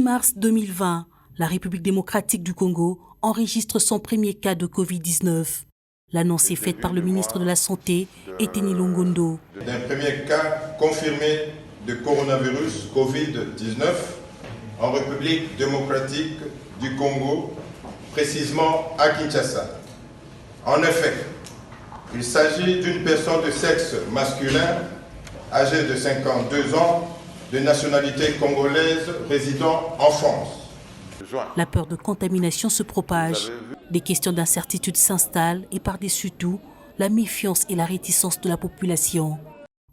mars 2020, la République démocratique du Congo enregistre son premier cas de Covid-19. L'annonce est faite par le ministre de la Santé, Eteni Longondo. D'un premier cas confirmé de coronavirus Covid-19 en République démocratique du Congo, précisément à Kinshasa. En effet, il s'agit d'une personne de sexe masculin, âgée de 52 ans, de nationalité congolaise, résidant en France. La peur de contamination se propage. Des questions d'incertitude s'installent et par-dessus tout, la méfiance et la réticence de la population.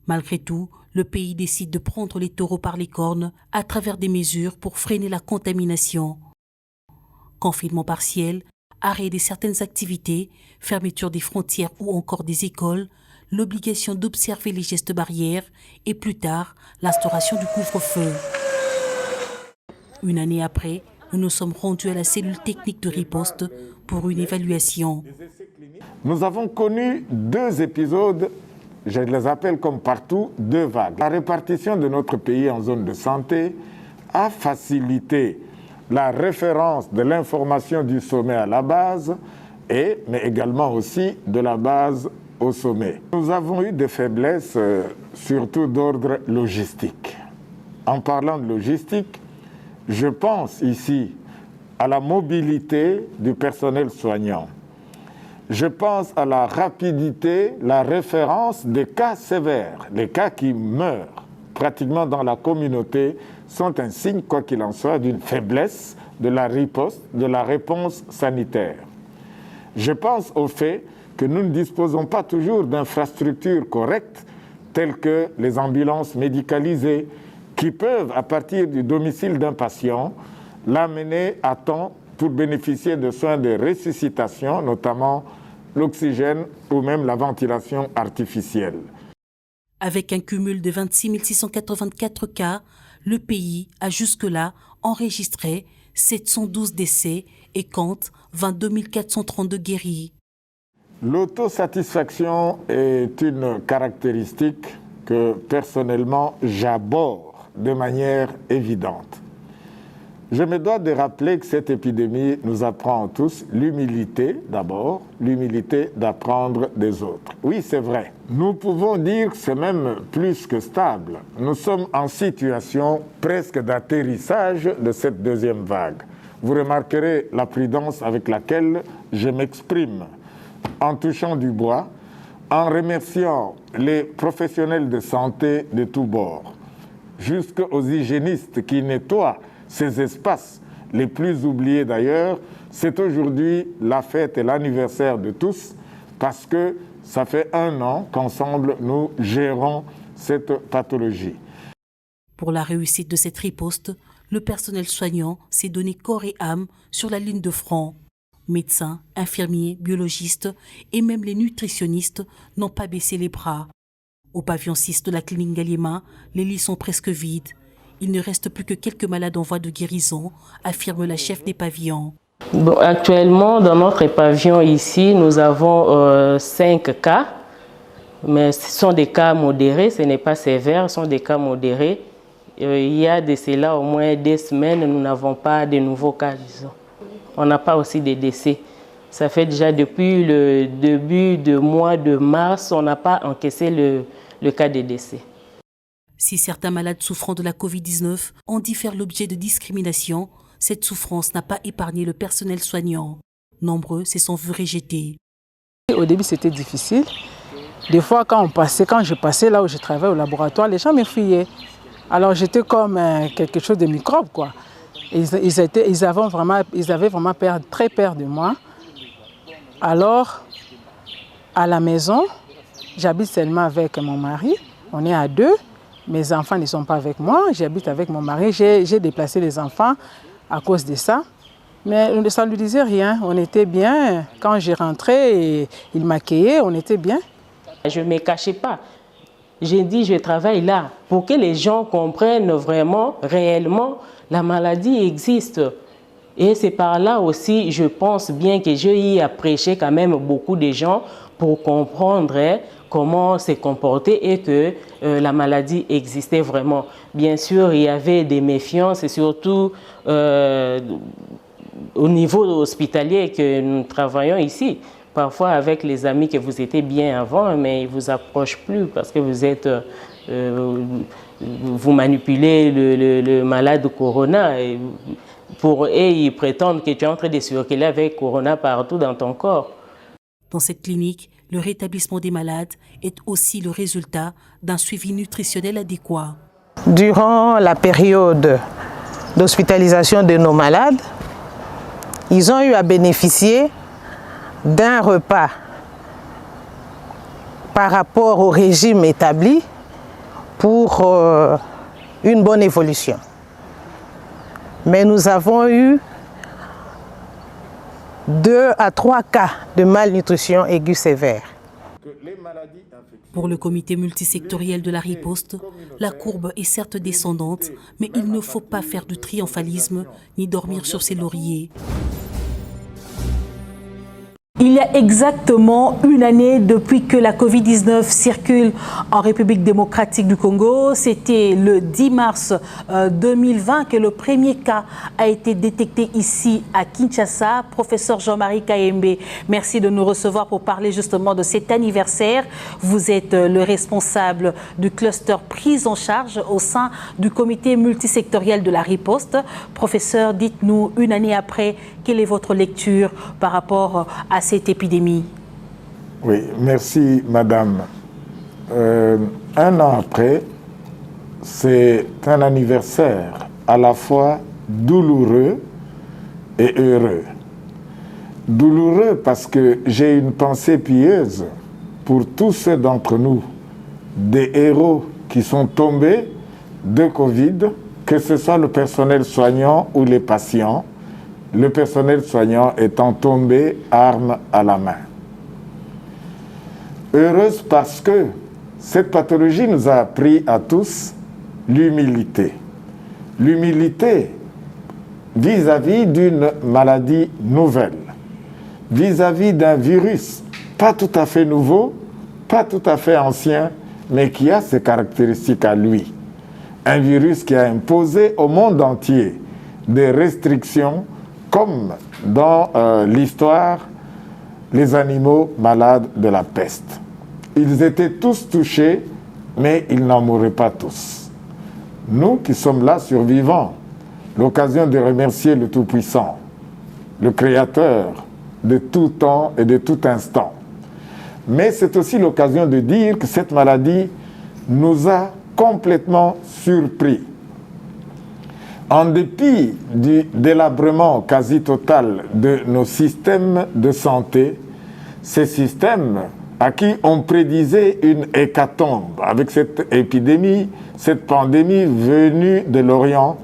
Malgré tout, le pays décide de prendre les taureaux par les cornes à travers des mesures pour freiner la contamination. Confinement partiel, arrêt de certaines activités, fermeture des frontières ou encore des écoles, l'obligation d'observer les gestes barrières et plus tard, l'instauration du couvre-feu. Une année après, nous nous sommes rendus à la cellule technique de riposte pour une évaluation. Nous avons connu 2 épisodes, je les appelle comme partout, 2 vagues. La répartition de notre pays en zone de santé a facilité la référence de l'information du sommet à la base, mais également aussi de la base au sommet. Nous avons eu des faiblesses, surtout d'ordre logistique. En parlant de logistique, je pense ici à la mobilité du personnel soignant. Je pense à la rapidité, la référence des cas sévères. Les cas qui meurent pratiquement dans la communauté sont un signe, quoi qu'il en soit, d'une faiblesse de la riposte, de la réponse sanitaire. Je pense au fait que nous ne disposons pas toujours d'infrastructures correctes telles que les ambulances médicalisées, qui peuvent, à partir du domicile d'un patient, l'amener à temps pour bénéficier de soins de ressuscitation, notamment l'oxygène ou même la ventilation artificielle. Avec un cumul de 26 684 cas, le pays a jusque-là enregistré 712 décès et compte 22 432 guéris. L'autosatisfaction est une caractéristique que personnellement j'aborde de manière évidente. Je me dois de rappeler que cette épidémie nous apprend tous l'humilité d'abord, l'humilité d'apprendre des autres. Oui, c'est vrai. Nous pouvons dire que c'est même plus que stable. Nous sommes en situation presque d'atterrissage de cette 2e vague. Vous remarquerez la prudence avec laquelle je m'exprime, en touchant du bois, en remerciant les professionnels de santé de tous bords, jusqu'aux hygiénistes qui nettoient ces espaces les plus oubliés d'ailleurs. C'est aujourd'hui la fête et l'anniversaire de tous parce que ça fait 1 an qu'ensemble nous gérons cette pathologie. Pour la réussite de cette riposte, le personnel soignant s'est donné corps et âme sur la ligne de front. Médecins, infirmiers, biologistes et même les nutritionnistes n'ont pas baissé les bras. Au pavillon 6 de la clinique Galliema, les lits sont presque vides. Il ne reste plus que quelques malades en voie de guérison, affirme la chef des pavillons. Bon, actuellement, dans notre pavillon ici, nous avons 5 cas, mais ce sont des cas modérés, ce n'est pas sévère, ce sont des cas modérés. Il y a de cela au moins 2 semaines, nous n'avons pas de nouveaux cas, disons. On n'a pas aussi de décès. Ça fait déjà depuis le début du mois de mars, on n'a pas encaissé le cas de décès. Si certains malades souffrant de la Covid-19 ont dû faire l'objet de discrimination, cette souffrance n'a pas épargné le personnel soignant. Nombreux se sont vus rejetés. Au début, c'était difficile. Des fois, quand je passais là où je travaillais au laboratoire, les gens me fuyaient. Alors j'étais comme quelque chose de microbe, quoi. Ils avaient vraiment très peur de moi. Alors, à la maison, j'habite seulement avec mon mari. On est à 2. Mes enfants ne sont pas avec moi. J'habite avec mon mari. J'ai déplacé les enfants à cause de ça. Mais ça ne lui disait rien. On était bien. Quand j'ai rentré, il m'accueillait. On était bien. Je ne me cachais pas. J'ai dit, je travaille là pour que les gens comprennent vraiment, réellement, la maladie existe. Et c'est par là aussi, je pense bien que j'ai eu à prêcher quand même beaucoup de gens pour comprendre comment se comporter et que la maladie existait vraiment. Bien sûr, il y avait des méfiances et surtout au niveau hospitalier que nous travaillons ici. Parfois avec les amis que vous étiez bien avant, mais ils ne vous approchent plus parce que vous êtes... vous manipulez le malade de Corona. Et pour eux, ils prétendent que tu es en train de circuler avec Corona partout dans ton corps. Dans cette clinique, le rétablissement des malades est aussi le résultat d'un suivi nutritionnel adéquat. Durant la période d'hospitalisation de nos malades, ils ont eu à bénéficier d'un repas par rapport au régime établi pour une bonne évolution. Mais nous avons eu 2 à 3 cas de malnutrition aiguë sévère. Pour le comité multisectoriel de la riposte, la courbe est certes descendante, mais il ne faut pas faire de triomphalisme ni dormir sur ses lauriers. Il y a exactement une année depuis que la Covid-19 circule en République démocratique du Congo. C'était le 10 mars 2020 que le premier cas a été détecté ici à Kinshasa. Professeur Jean-Marie Kayembe, merci de nous recevoir pour parler justement de cet anniversaire. Vous êtes le responsable du cluster prise en charge au sein du comité multisectoriel de la riposte. Professeur, dites-nous, une année après, quelle est votre lecture par rapport à cette épidémie? Oui, merci madame. Un an après, c'est un anniversaire à la fois douloureux et heureux. Douloureux parce que j'ai une pensée pieuse pour tous ceux d'entre nous, des héros qui sont tombés de Covid, que ce soit le personnel soignant ou les patients, le personnel soignant étant tombé arme à la main. Heureuse parce que cette pathologie nous a appris à tous l'humilité. L'humilité vis-à-vis d'une maladie nouvelle, vis-à-vis d'un virus pas tout à fait nouveau, pas tout à fait ancien, mais qui a ses caractéristiques à lui. Un virus qui a imposé au monde entier des restrictions comme dans l'histoire, les animaux malades de la peste. Ils étaient tous touchés, mais ils n'en mourraient pas tous. Nous qui sommes là survivants, l'occasion de remercier le Tout-Puissant, le Créateur de tout temps et de tout instant. Mais c'est aussi l'occasion de dire que cette maladie nous a complètement surpris. En dépit du délabrement quasi total de nos systèmes de santé, ces systèmes à qui on prédisait une hécatombe avec cette épidémie, cette pandémie venue de l'Orient,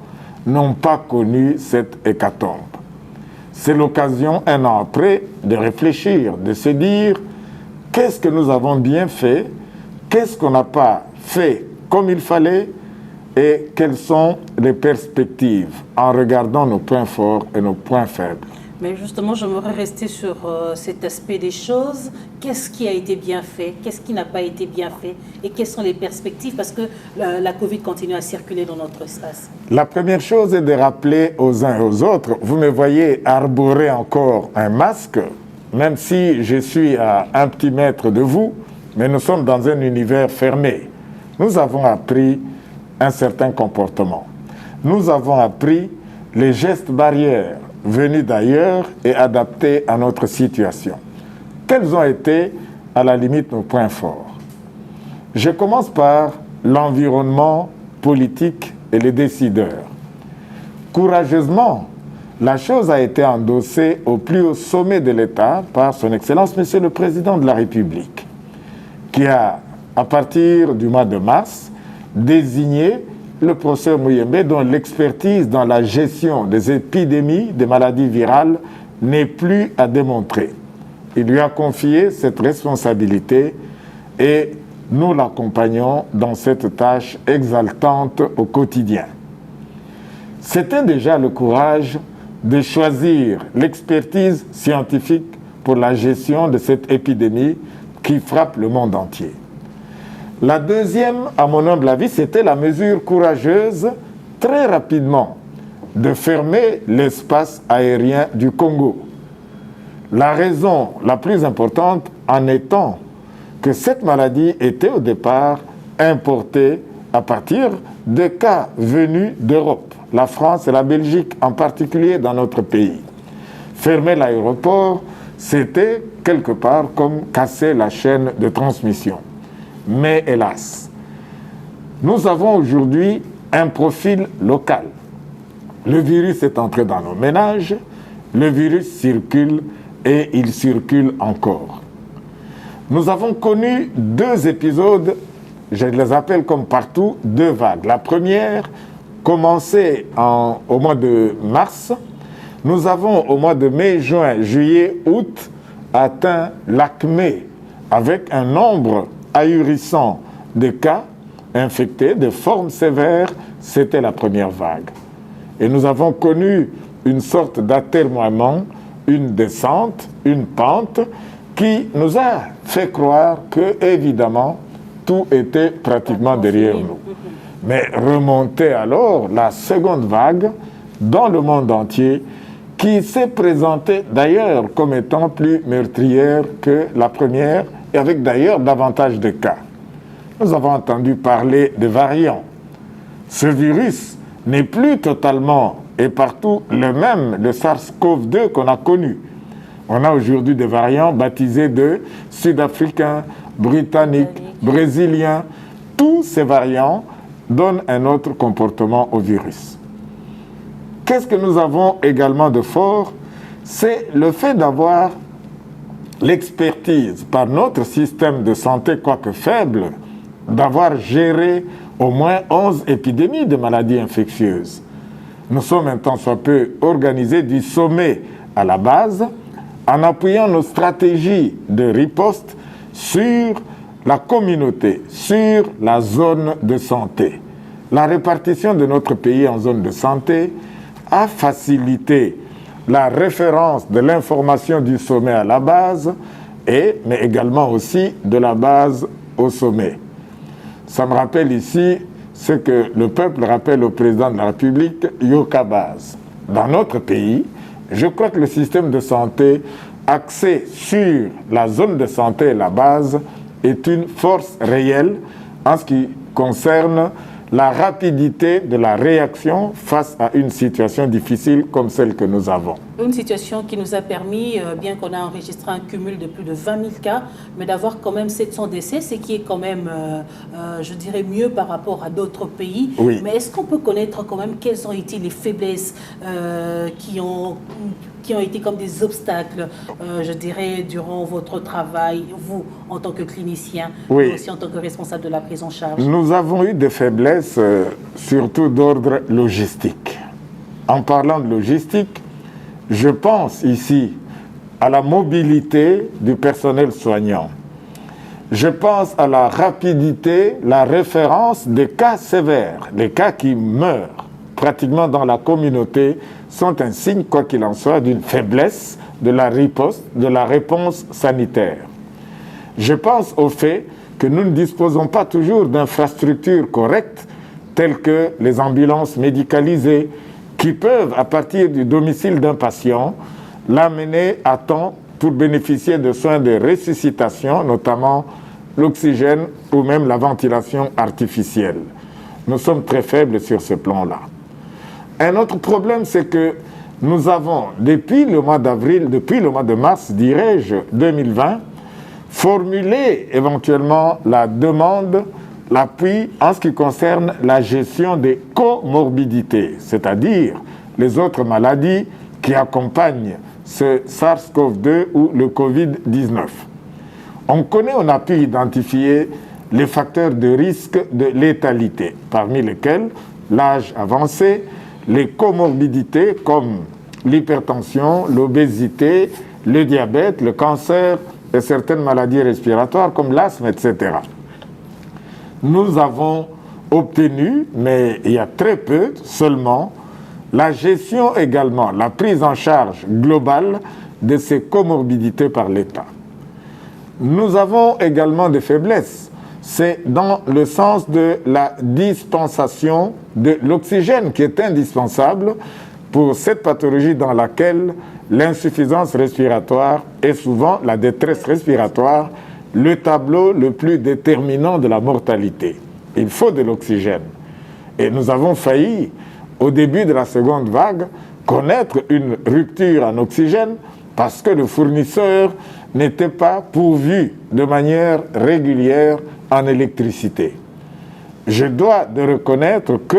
n'ont pas connu cette hécatombe. C'est l'occasion, un an après, de réfléchir, de se dire qu'est-ce que nous avons bien fait, qu'est-ce qu'on n'a pas fait comme il fallait, et quelles sont les perspectives en regardant nos points forts et nos points faibles. Mais justement, j'aimerais rester sur cet aspect des choses. Qu'est-ce qui a été bien fait? Qu'est-ce qui n'a pas été bien fait? Et quelles sont les perspectives? Parce que la Covid continue à circuler dans notre espace. La première chose est de rappeler aux uns et aux autres, vous me voyez arborer encore un masque, même si je suis à 1 petit mètre de vous, mais nous sommes dans un univers fermé. Nous avons appris un certain comportement. Nous avons appris les gestes barrières venus d'ailleurs et adaptés à notre situation. Quels ont été, à la limite, nos points forts? Je commence par l'environnement politique et les décideurs. Courageusement, la chose a été endossée au plus haut sommet de l'État par son Excellence, Monsieur le Président de la République, qui a, à partir du mois de mars, désigné le professeur Muyembe, dont l'expertise dans la gestion des épidémies, des maladies virales, n'est plus à démontrer. Il lui a confié cette responsabilité et nous l'accompagnons dans cette tâche exaltante au quotidien. C'était déjà le courage de choisir l'expertise scientifique pour la gestion de cette épidémie, qui frappe le monde entier. La deuxième, à mon humble avis, c'était la mesure courageuse, très rapidement, de fermer l'espace aérien du Congo. La raison la plus importante en étant que cette maladie était au départ importée à partir de cas venus d'Europe, la France et la Belgique en particulier dans notre pays. Fermer l'aéroport, c'était quelque part comme casser la chaîne de transmission. Mais hélas, nous avons aujourd'hui un profil local. Le virus est entré dans nos ménages, le virus circule et il circule encore. Nous avons connu deux épisodes, je les appelle comme partout, deux vagues. La première, commencée au mois de mars, nous avons au mois de mai, juin, juillet, août, atteint l'acmé avec un nombre ahurissant de cas infectés, de formes sévères, c'était la première vague. Et nous avons connu une sorte d'atermoiement, une descente, une pente, qui nous a fait croire que, évidemment, tout était pratiquement derrière nous. Mais remontait alors la seconde vague dans le monde entier, qui s'est présentée d'ailleurs comme étant plus meurtrière que la première, et avec d'ailleurs davantage de cas. Nous avons entendu parler de variants. Ce virus n'est plus totalement et partout le même, le SARS-CoV-2 qu'on a connu. On a aujourd'hui des variants baptisés de Sud-Africains, Britanniques, Brésiliens. Tous ces variants donnent un autre comportement au virus. Qu'est-ce que nous avons également de fort? C'est le fait d'avoir l'expertise par notre système de santé, quoique faible, d'avoir géré au moins 11 épidémies de maladies infectieuses. Nous sommes un tant soit peu organisés du sommet à la base, en appuyant nos stratégies de riposte sur la communauté, sur la zone de santé. La répartition de notre pays en zone de santé a facilité la référence de l'information du sommet à la base, mais également aussi de la base au sommet. Ça me rappelle ici ce que le peuple rappelle au président de la République, Yokabaz. Dans notre pays, je crois que le système de santé axé sur la zone de santé et la base est une force réelle en ce qui concerne la rapidité de la réaction face à une situation difficile comme celle que nous avons. Une situation qui nous a permis, bien qu'on a enregistré un cumul de plus de 20 000 cas, mais d'avoir quand même 700 décès, ce qui est quand même, je dirais, mieux par rapport à d'autres pays. Oui. Mais est-ce qu'on peut connaître quand même quelles ont été les faiblesses qui ont été comme des obstacles, je dirais, durant votre travail, vous, en tant que clinicien, oui, mais aussi en tant que responsable de la prise en charge? Nous avons eu des faiblesses, surtout d'ordre logistique. En parlant de logistique, je pense ici à la mobilité du personnel soignant. Je pense à la rapidité, la référence des cas sévères, les cas qui meurent pratiquement dans la communauté, sont un signe, quoi qu'il en soit, d'une faiblesse de la riposte, de la réponse sanitaire. Je pense au fait que nous ne disposons pas toujours d'infrastructures correctes, telles que les ambulances médicalisées, qui peuvent, à partir du domicile d'un patient, l'amener à temps pour bénéficier de soins de ressuscitation, notamment l'oxygène ou même la ventilation artificielle. Nous sommes très faibles sur ce plan-là. Un autre problème, c'est que nous avons, depuis le mois d'avril, depuis le mois de mars, dirais-je, 2020, formulé éventuellement la demande, l'appui en ce qui concerne la gestion des comorbidités, c'est-à-dire les autres maladies qui accompagnent ce SARS-CoV-2 ou le Covid-19. On a pu identifier les facteurs de risque de létalité, parmi lesquels l'âge avancé, les comorbidités comme l'hypertension, l'obésité, le diabète, le cancer et certaines maladies respiratoires comme l'asthme, etc. Nous avons obtenu, mais il y a très peu seulement, la gestion également, la prise en charge globale de ces comorbidités par l'État. Nous avons également des faiblesses. C'est dans le sens de la dispensation de l'oxygène qui est indispensable pour cette pathologie dans laquelle l'insuffisance respiratoire est souvent la détresse respiratoire, le tableau le plus déterminant de la mortalité. Il faut de l'oxygène. Et nous avons failli, au début de la seconde vague, connaître une rupture en oxygène parce que le fournisseur n'était pas pourvu de manière régulière en électricité. Je dois de reconnaître que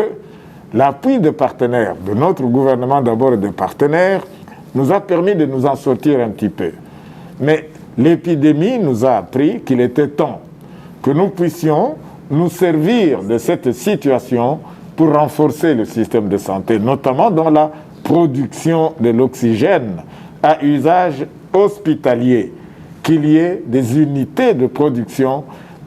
l'appui des partenaires, de notre gouvernement d'abord et des partenaires, nous a permis de nous en sortir un petit peu. Mais l'épidémie nous a appris qu'il était temps que nous puissions nous servir de cette situation pour renforcer le système de santé, notamment dans la production de l'oxygène à usage hospitalier, qu'il y ait des unités de production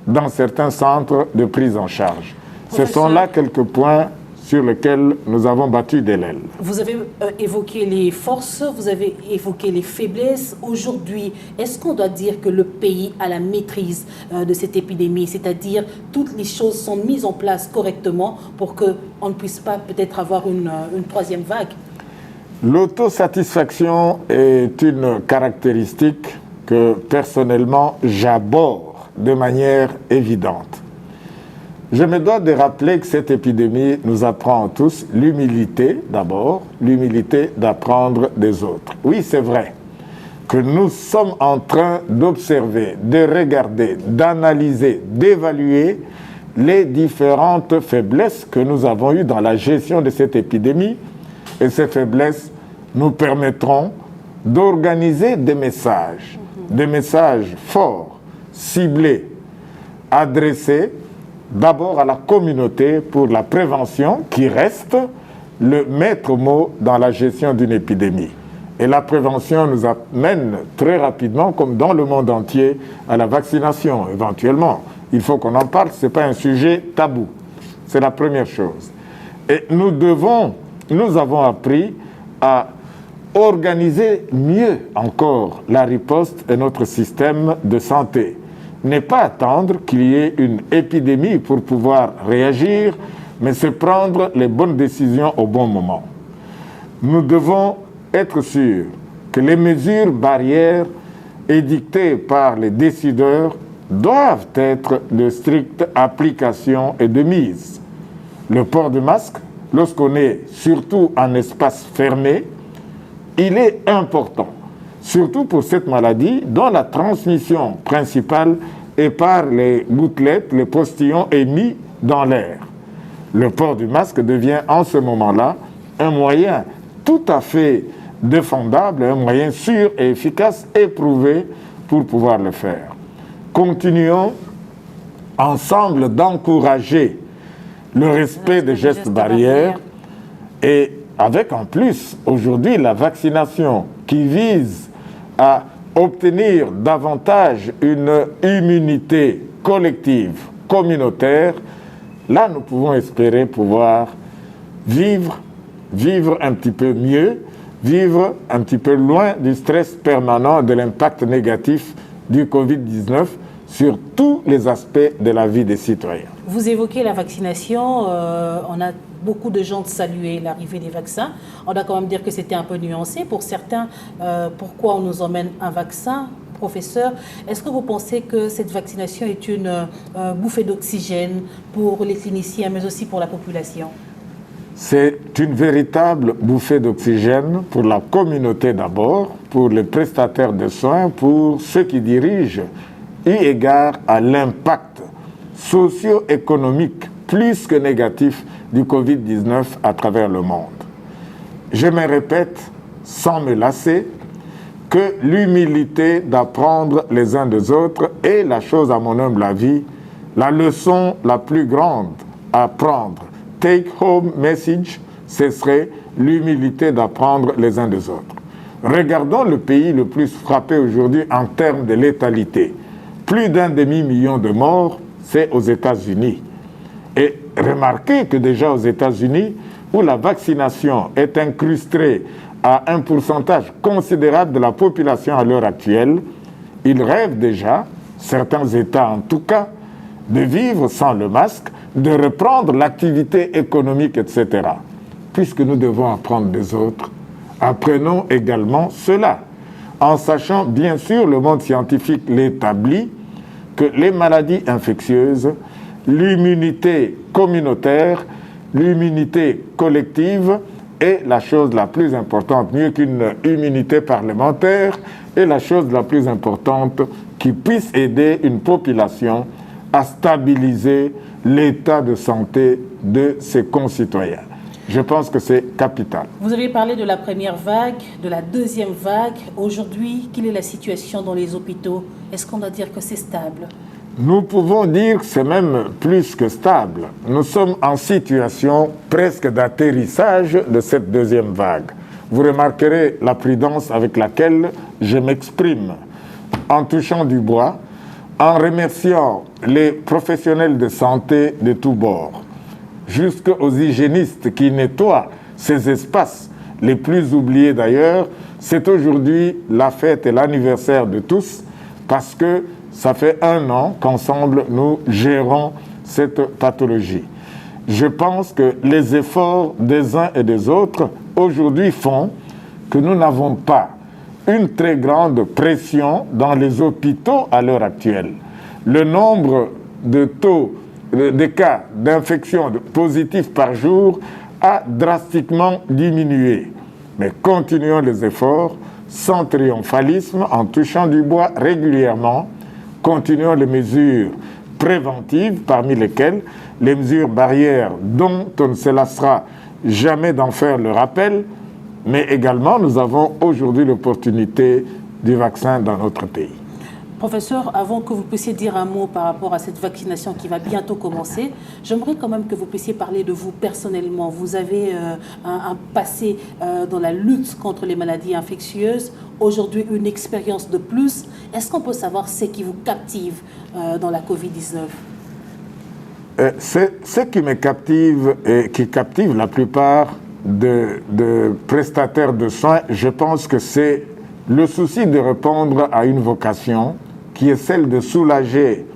dans certains centres de prise en charge. Ce sont là quelques points sur lesquels nous avons battu de l'aile. Vous avez évoqué les forces, vous avez évoqué les faiblesses. Aujourd'hui, est-ce qu'on doit dire que le pays a la maîtrise de cette épidémie, c'est-à-dire toutes les choses sont mises en place correctement pour qu'on ne puisse pas peut-être avoir une troisième vague? L'autosatisfaction est une caractéristique que personnellement j'aborde de manière évidente. Je me dois de rappeler que cette épidémie nous apprend tous l'humilité d'abord, l'humilité d'apprendre des autres. Oui, c'est vrai que nous sommes en train d'observer, de regarder, d'analyser, d'évaluer les différentes faiblesses que nous avons eues dans la gestion de cette épidémie. Et ces faiblesses nous permettront d'organiser des messages forts, ciblés, adressés d'abord à la communauté pour la prévention qui reste le maître mot dans la gestion d'une épidémie. Et la prévention nous amène très rapidement, comme dans le monde entier, à la vaccination éventuellement. Il faut qu'on en parle, ce n'est pas un sujet tabou. C'est la première chose. Et nous avons appris à organiser mieux encore la riposte et notre système de santé. Ne pas attendre qu'il y ait une épidémie pour pouvoir réagir, mais se prendre les bonnes décisions au bon moment. Nous devons être sûrs que les mesures barrières édictées par les décideurs doivent être de stricte application et de mise. Le port de masque, lorsqu'on est surtout en espace fermé, il est important, surtout pour cette maladie dont la transmission principale est par les gouttelettes, les postillons émis dans l'air. Le port du masque devient en ce moment-là un moyen tout à fait défendable, un moyen sûr et efficace, éprouvé pour pouvoir le faire. Continuons ensemble d'encourager le respect des gestes barrières et avec en plus aujourd'hui la vaccination qui vise à obtenir davantage une immunité collective, communautaire, là nous pouvons espérer pouvoir vivre un petit peu mieux, vivre un petit peu loin du stress permanent, de l'impact négatif du Covid-19 sur tous les aspects de la vie des citoyens. Vous évoquez la vaccination, on a beaucoup de gens salué l'arrivée des vaccins. On doit quand même dire que c'était un peu nuancé. Pour certains, pourquoi on nous emmène un vaccin? Professeur, est-ce que vous pensez que cette vaccination est une bouffée d'oxygène pour les cliniciens, mais aussi pour la population? C'est une véritable bouffée d'oxygène pour la communauté d'abord, pour les prestataires de soins, pour ceux qui dirigent, eu égard à l'impact socio-économique plus que négatif du Covid-19 à travers le monde. Je me répète, sans me lasser, que l'humilité d'apprendre les uns des autres est la chose, à mon humble avis, la leçon la plus grande à prendre. Take home message, ce serait l'humilité d'apprendre les uns des autres. Regardons le pays le plus frappé aujourd'hui en termes de létalité. Plus d'1 demi-million de morts, c'est aux États-Unis. Et remarquez que déjà aux États-Unis, où la vaccination est incrustée à un pourcentage considérable de la population à l'heure actuelle, ils rêvent déjà certains États en tout cas, de vivre sans le masque, de reprendre l'activité économique, etc. Puisque nous devons apprendre des autres, apprenons également cela, en sachant, bien sûr, le monde scientifique l'établit, que les maladies infectieuses, l'immunité communautaire, l'immunité collective est la chose la plus importante, mieux qu'une immunité parlementaire, est la chose la plus importante qui puisse aider une population à stabiliser l'état de santé de ses concitoyens. Je pense que c'est capital. Vous avez parlé de la première vague, de la deuxième vague. Aujourd'hui, quelle est la situation dans les hôpitaux? Est-ce qu'on doit dire que c'est stable? Nous pouvons dire que c'est même plus que stable. Nous sommes en situation presque d'atterrissage de cette deuxième vague. Vous remarquerez la prudence avec laquelle je m'exprime, en touchant du bois, en remerciant les professionnels de santé de tous bords, jusqu'aux hygiénistes qui nettoient ces espaces, les plus oubliés d'ailleurs. C'est aujourd'hui la fête et l'anniversaire de tous, parce que ça fait 1 an qu'ensemble nous gérons cette pathologie. Je pense que les efforts des uns et des autres aujourd'hui font que nous n'avons pas une très grande pression dans les hôpitaux à l'heure actuelle. Le nombre de cas d'infection positifs par jour a drastiquement diminué. Mais continuons les efforts sans triomphalisme, en touchant du bois régulièrement. Continuons les mesures préventives, parmi lesquelles les mesures barrières dont on ne se lassera jamais d'en faire le rappel, mais également nous avons aujourd'hui l'opportunité du vaccin dans notre pays. Professeur, avant que vous puissiez dire un mot par rapport à cette vaccination qui va bientôt commencer, j'aimerais quand même que vous puissiez parler de vous personnellement. Vous avez un passé dans la lutte contre les maladies infectieuses, aujourd'hui une expérience de plus. Est-ce qu'on peut savoir ce qui vous captive dans la Covid-19 ? Ce qui me captive et qui captive la plupart de prestataires de soins, je pense que c'est le souci de répondre à une vocation qui est celle de soulager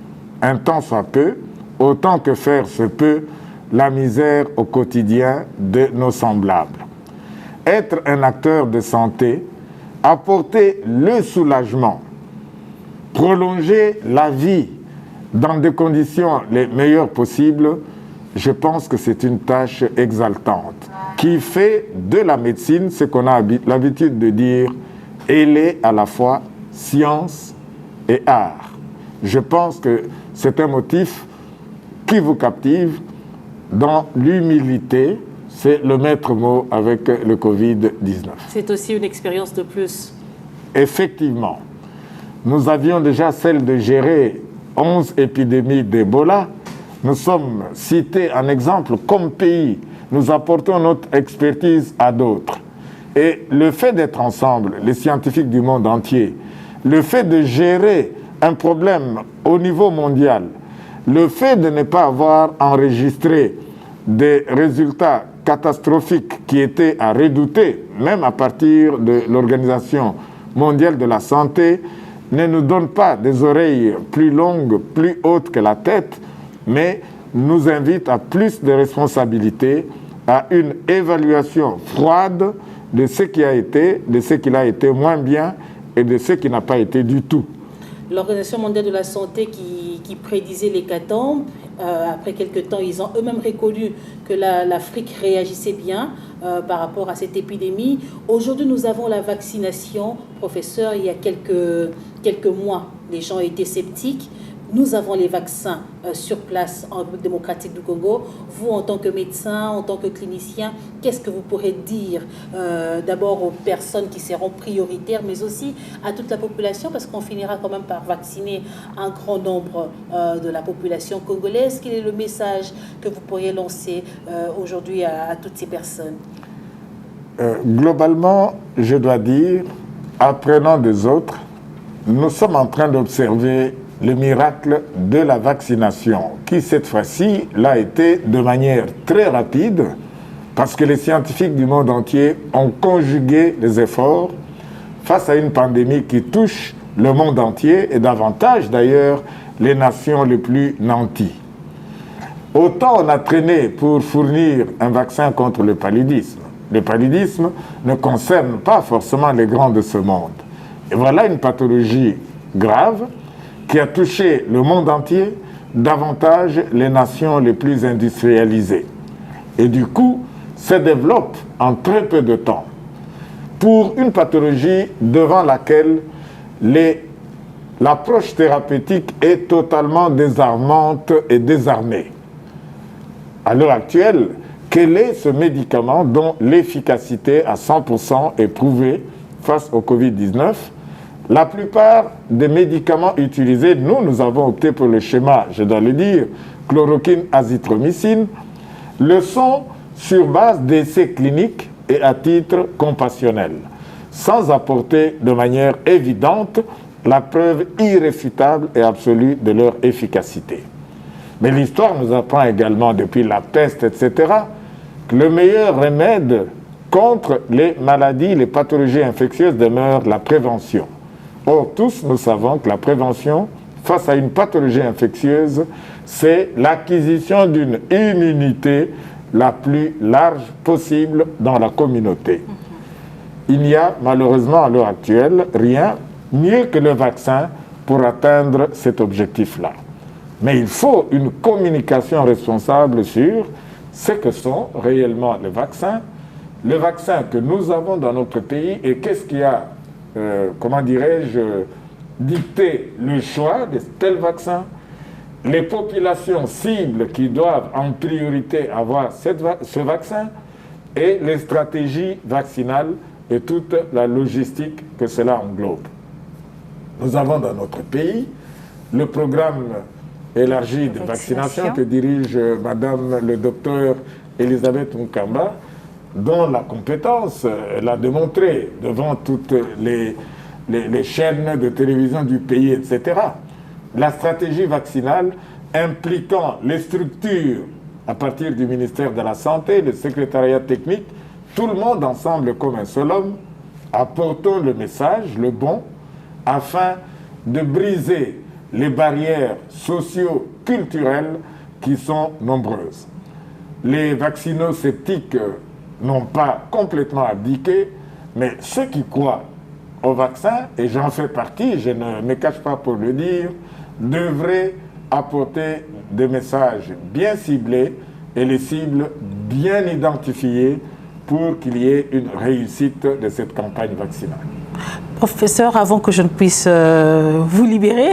un tant soit peu, autant que faire se peut, la misère au quotidien de nos semblables. Être un acteur de santé, apporter le soulagement, prolonger la vie dans des conditions les meilleures possibles, je pense que c'est une tâche exaltante qui fait de la médecine ce qu'on a l'habitude de dire, elle est à la fois science et art. Je pense que c'est un motif qui vous captive dans l'humilité. C'est le maître mot avec le Covid-19. C'est aussi une expérience de plus. Effectivement. Nous avions déjà celle de gérer 11 épidémies d'Ebola. Nous sommes cités en exemple comme pays. Nous apportons notre expertise à d'autres. Et le fait d'être ensemble, les scientifiques du monde entier, le fait de gérer un problème au niveau mondial, le fait de ne pas avoir enregistré des résultats catastrophiques qui étaient à redouter, même à partir de l'Organisation mondiale de la santé, ne nous donne pas des oreilles plus longues, plus hautes que la tête, mais nous invite à plus de responsabilités, à une évaluation froide de ce qui a été, de ce qui a été moins bien et de ce qui n'a pas été du tout. L'Organisation mondiale de la santé qui prédisait l'hécatombe, après quelques temps, ils ont eux-mêmes reconnu que l'Afrique réagissait bien par rapport à cette épidémie. Aujourd'hui, nous avons la vaccination. Professeur, il y a quelques mois, les gens étaient sceptiques. Nous avons les vaccins sur place en République démocratique du Congo. Vous, en tant que médecin, en tant que clinicien, qu'est-ce que vous pourrez dire d'abord aux personnes qui seront prioritaires, mais aussi à toute la population, parce qu'on finira quand même par vacciner un grand nombre de la population congolaise. Quel est le message que vous pourriez lancer aujourd'hui à toutes ces personnes? Globalement, je dois dire, apprenant des autres, nous sommes en train d'observer le miracle de la vaccination, qui cette fois-ci l'a été de manière très rapide, parce que les scientifiques du monde entier ont conjugué les efforts face à une pandémie qui touche le monde entier et davantage d'ailleurs les nations les plus nanties. Autant on a traîné pour fournir un vaccin contre le paludisme. Le paludisme ne concerne pas forcément les grands de ce monde. Et voilà une pathologie grave qui a touché le monde entier, davantage les nations les plus industrialisées. Et du coup, se développe en très peu de temps pour une pathologie devant laquelle l'approche thérapeutique est totalement désarmante et désarmée. À l'heure actuelle, quel est ce médicament dont l'efficacité à 100% est prouvée face au Covid-19 ? La plupart des médicaments utilisés, nous avons opté pour le schéma, je dois le dire, chloroquine, azithromycine, le sont sur base d'essais cliniques et à titre compassionnel, sans apporter de manière évidente la preuve irréfutable et absolue de leur efficacité. Mais l'histoire nous apprend également, depuis la peste, etc., que le meilleur remède contre les maladies, les pathologies infectieuses demeure la prévention. Or, tous nous savons que la prévention, face à une pathologie infectieuse, c'est l'acquisition d'une immunité la plus large possible dans la communauté. Il n'y a malheureusement à l'heure actuelle rien mieux que le vaccin pour atteindre cet objectif-là. Mais il faut une communication responsable sur ce que sont réellement les vaccins, le vaccin que nous avons dans notre pays et qu'est-ce qui a, dicté le choix de tel vaccin, les populations cibles qui doivent en priorité avoir ce vaccin et les stratégies vaccinales et toute la logistique que cela englobe. Nous avons dans notre pays le programme élargi de vaccination que dirige Madame le docteur Elisabeth Mukamba, dont la compétence, elle a démontré devant toutes les chaînes de télévision du pays, etc. La stratégie vaccinale impliquant les structures à partir du ministère de la Santé, le secrétariat technique, tout le monde ensemble comme un seul homme, apportons le message, le bon, afin de briser les barrières socio-culturelles qui sont nombreuses. Les vaccinosceptiques n'ont pas complètement abdiqué, mais ceux qui croient au vaccin, et j'en fais partie, je ne me cache pas pour le dire, devraient apporter des messages bien ciblés et les cibles bien identifiées pour qu'il y ait une réussite de cette campagne vaccinale. Professeur, avant que je ne puisse vous libérer,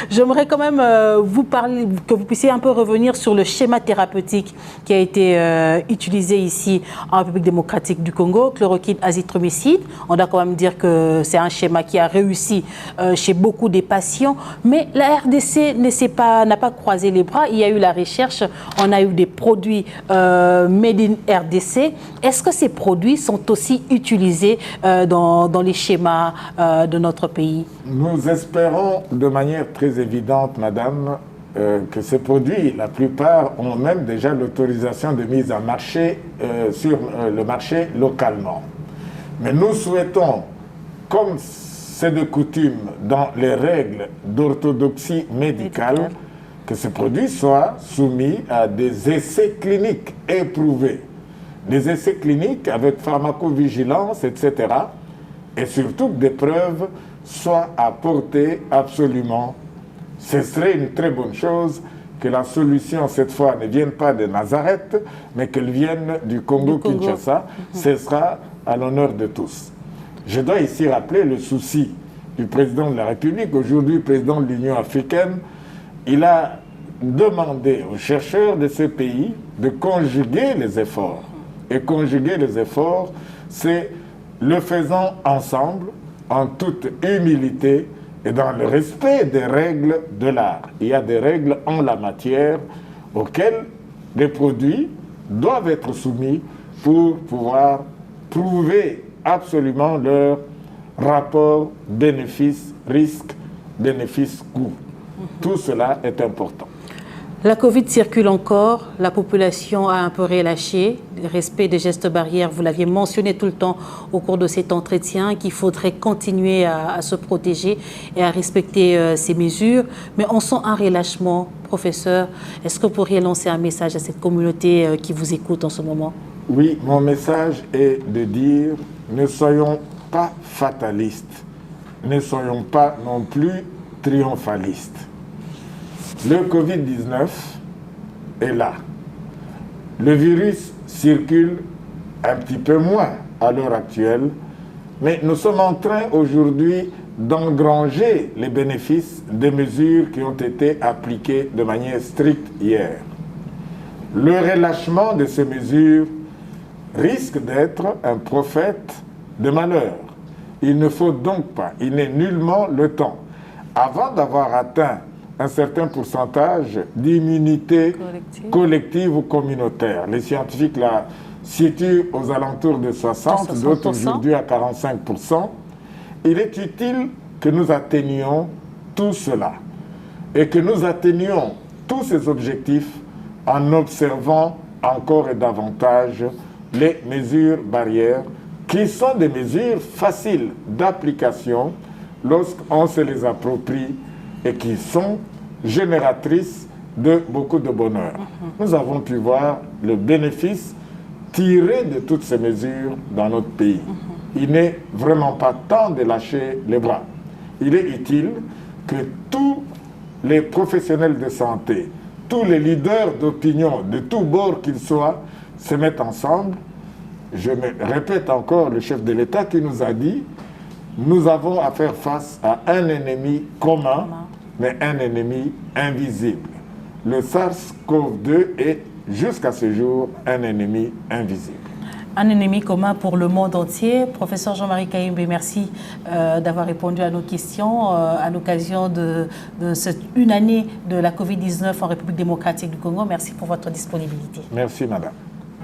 j'aimerais quand même vous parler, que vous puissiez un peu revenir sur le schéma thérapeutique qui a été utilisé ici en République démocratique du Congo, chloroquine, azithromycine. On doit quand même dire que c'est un schéma qui a réussi chez beaucoup des patients, mais la RDC n'a pas croisé les bras. Il y a eu la recherche, on a eu des produits made in RDC. Est-ce que ces produits sont aussi utilisés dans les schémas de notre pays? Nous espérons de manière très évidente, madame, que ces produits, la plupart, ont même déjà l'autorisation de mise en marché sur le marché localement. Mais nous souhaitons, comme c'est de coutume dans les règles d'orthodoxie médicale, que ces produits soient soumis à des essais cliniques éprouvés. Des essais cliniques avec pharmacovigilance, etc., et surtout que des preuves soient apportées absolument. Ce serait une très bonne chose que la solution, cette fois, ne vienne pas de Nazareth, mais qu'elle vienne du Congo-Kinshasa. Ce sera à l'honneur de tous. Je dois ici rappeler le souci du président de la République, aujourd'hui président de l'Union africaine. Il a demandé aux chercheurs de ce pays de conjuguer les efforts. Et conjuguer les efforts, c'est le faisant ensemble, en toute humilité et dans le respect des règles de l'art. Il y a des règles en la matière auxquelles les produits doivent être soumis pour pouvoir prouver absolument leur rapport bénéfice-risque, bénéfice-coût. Tout cela est important. La Covid circule encore, la population a un peu relâché, le respect des gestes barrières, vous l'aviez mentionné tout le temps au cours de cet entretien, qu'il faudrait continuer à se protéger et à respecter ces mesures. Mais on sent un relâchement, professeur. Est-ce que vous pourriez lancer un message à cette communauté qui vous écoute en ce moment? Oui, mon message est de dire, ne soyons pas fatalistes, ne soyons pas non plus triomphalistes. Le Covid-19 est là. Le virus circule un petit peu moins à l'heure actuelle, mais nous sommes en train aujourd'hui d'engranger les bénéfices des mesures qui ont été appliquées de manière stricte hier. Le relâchement de ces mesures risque d'être un prophète de malheur. Il ne faut donc pas, il n'est nullement le temps, avant d'avoir atteint un certain pourcentage d'immunité collective ou communautaire. Les scientifiques la situent aux alentours de 60, d'autres aujourd'hui à 45%. Il est utile que nous atteignions tout cela et que nous atteignions tous ces objectifs en observant encore et davantage les mesures barrières qui sont des mesures faciles d'application lorsqu'on se les approprie et qui sont génératrices de beaucoup de bonheur. Nous avons pu voir le bénéfice tiré de toutes ces mesures dans notre pays. Il n'est vraiment pas temps de lâcher les bras. Il est utile que tous les professionnels de santé, tous les leaders d'opinion, de tous bords qu'ils soient, se mettent ensemble. Je me répète encore le chef de l'État qui nous a dit nous avons à faire face à un ennemi commun, mais un ennemi invisible. Le SARS-CoV-2 est, jusqu'à ce jour, un ennemi invisible. Un ennemi commun pour le monde entier. Professeur Jean-Marie Kayembe, merci d'avoir répondu à nos questions à l'occasion de cette une année de la Covid-19 en République démocratique du Congo. Merci pour votre disponibilité. Merci, madame.